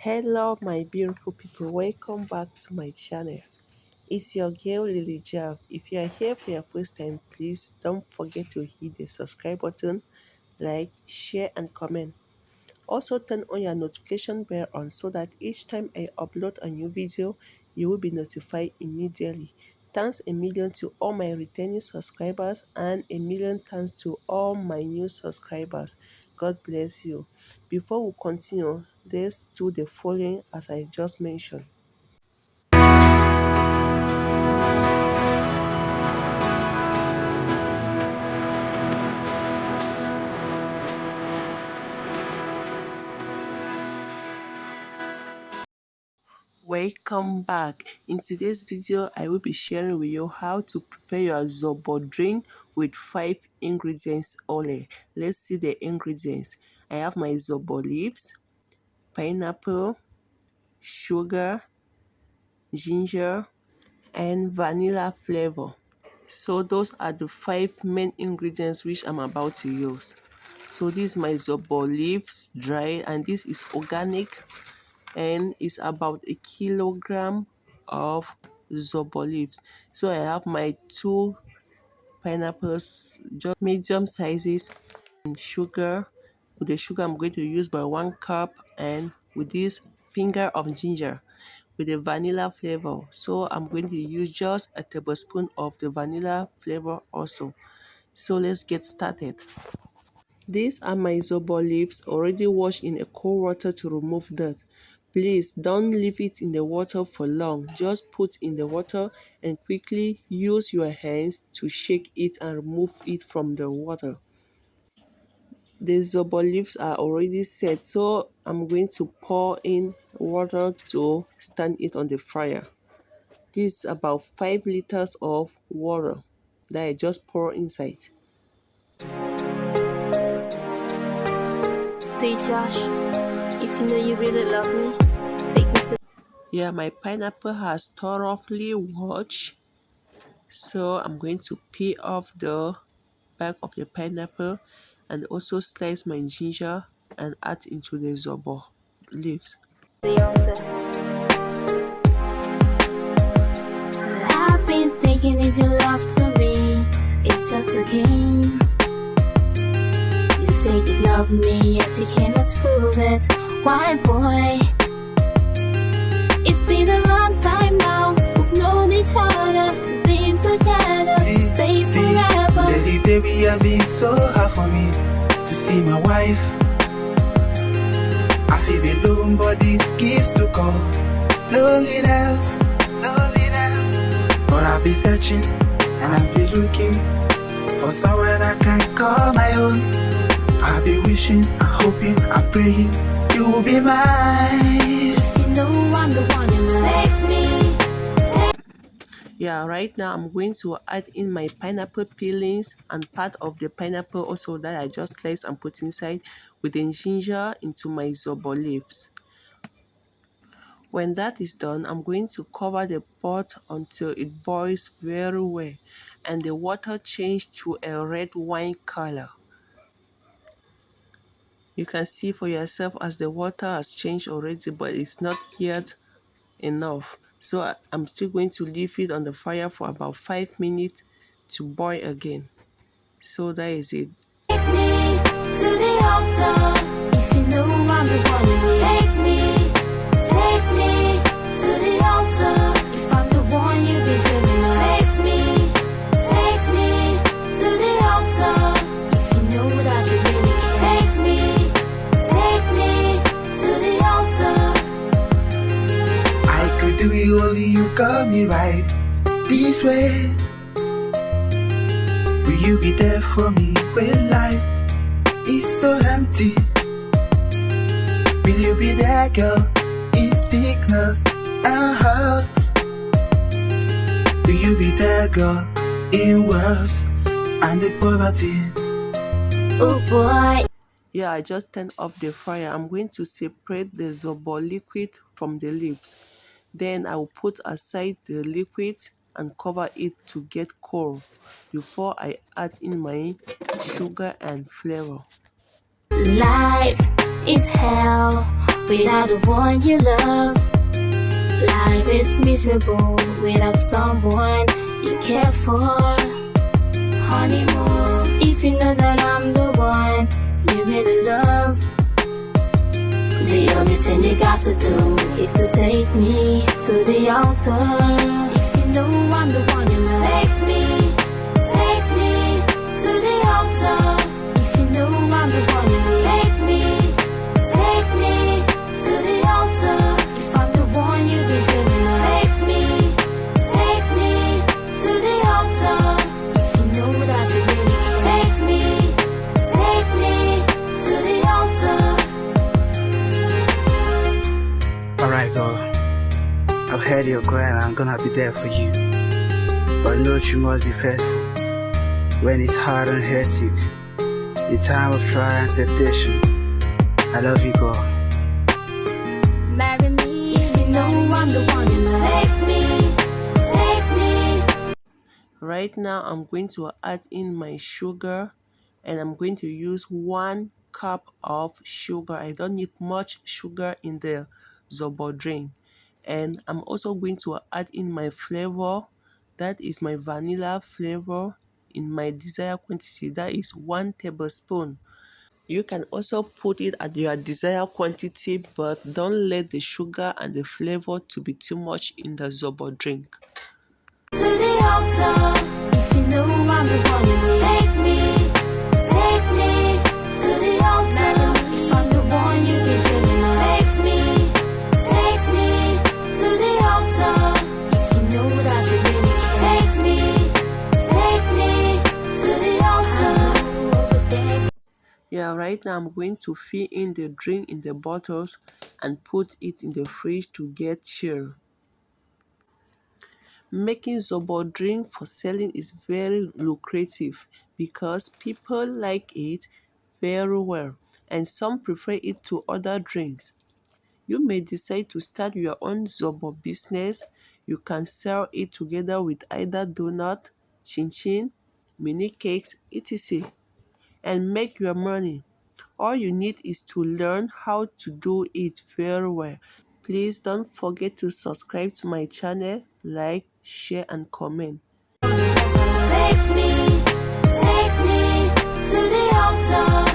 Hello my beautiful people, welcome back to my channel. It's your girl Lily Jab. If you are here for your first time, please don't forget to hit the subscribe button, like, share and comment. Also turn on your notification bell on so that each time I upload a new video, you will be notified immediately. Thanks a million to all my returning subscribers and a million thanks to all my new subscribers. God bless you. Before we continue, let's do the following as I just mentioned. Welcome back. In today's video, I will be sharing with you how to prepare your Zobo drink with 5 ingredients only. Let's see the ingredients. I have my Zobo leaves, pineapple, sugar, ginger, and vanilla flavor. So those are the 5 main ingredients which I'm about to use. So this is my Zobo leaves dry, and this is organic, and it's about a kilogram of Zobo leaves. So I have my 2 pineapples, just medium sizes, and sugar. With the sugar I'm going to use by 1 cup, and with this finger of ginger with the vanilla flavor. So I'm going to use just a tablespoon of the vanilla flavor also. So let's get started. These are my Zobo leaves already washed in a cold water to remove dirt. Please don't leave it in the water for long. Just put in the water and quickly use your hands to shake it and remove it from the water. The Zobo leaves are already set, so I'm going to pour in water to stand it on the fire. This is about 5 liters of water that I just pour inside. Hey Josh, if you know you really love me, take me to... Yeah, my pineapple has thoroughly washed, so I'm going to peel off the back of the pineapple and also slice my ginger and add into the Zobo leaves. the altar. I've been thinking if you love to me, it's just a game. You say you love me, yet you cannot prove it. Why, boy? It's been a long time now, we've known each other, been together, stay forever. Ladies, every has been so hard for me to see my wife. I feel alone, but this gives to call loneliness, loneliness. But I've been searching and I've been looking for someone I can call my own. I've been wishing, I'm hoping, I'm praying you will be mine. If you know I'm the one you love, take me. Yeah, right now I'm going to add in my pineapple peelings and part of the pineapple also that I just sliced and put inside with the ginger into my Zobo leaves. When that is done, I'm going to cover the pot until it boils very well and the water changes to a red wine color. You can see for yourself as the water has changed already, but it's not yet enough. So I'm still going to leave it on the fire for about 5 minutes to boil again. So that is it. Take me to the altar. If you know I'm the one you need. Take me to the altar. If I'm the one you've been dreaming of. Take me to the altar. If you know that you really care. Take me to the altar. I could do it, only you got me right. These ways, will you be there for me when life is so empty? Will you be there, girl, in sickness and hurts? Will you be there, girl, in wealth and the poverty? Oh boy. Yeah, I just turned off the fire. I'm going to separate the Zobo liquid from the leaves. Then I will put aside the liquid and cover it to get cold before I add in my sugar and flavor. Life is hell without the one you love. Life is miserable without someone you care for. Honeymoon, if you know that I'm the one you really love, the only thing you got to do is to take me to the altar. If you know I'm the one you love, take me to the altar. If you know I'm the one you love, take me to the altar. If I'm the one you've been dreaming of, take me to the altar. If you know that you really care, take me to the altar. Alright, girl. I've heard your cry and I'm gonna be there for you. But know you must be faithful when it's hard and hectic. The time of trial and temptation. I love you, girl. Marry me if you know I'm the one you love. Take me. Right now, I'm going to add in my sugar, and I'm going to use 1 cup of sugar. I don't need much sugar in the Zobo drink. And I'm also going to add in my flavor. That is my vanilla flavor in my desired quantity. That is 1 tablespoon. You can also put it at your desired quantity, but don't let the sugar and the flavor to be too much in the Zobo drink. To the altar, if you know I'm the one you love, take me to the altar. If I'm the one you've been dreaming of, take me to the altar. If you know that you really care, take me to the altar. Yeah, right now I'm going to fill in the drink in the bottles and put it in the fridge to get chill. Making Zobo drink for selling is very lucrative because people like it very well, and some prefer it to other drinks. You may decide to start your own Zobo business. You can sell it together with either donut, chin-chin, mini cakes, etc. and make your money. All you need is to learn how to do it very well. Please don't forget to subscribe to my channel, like, share and comment. Take me to the altar.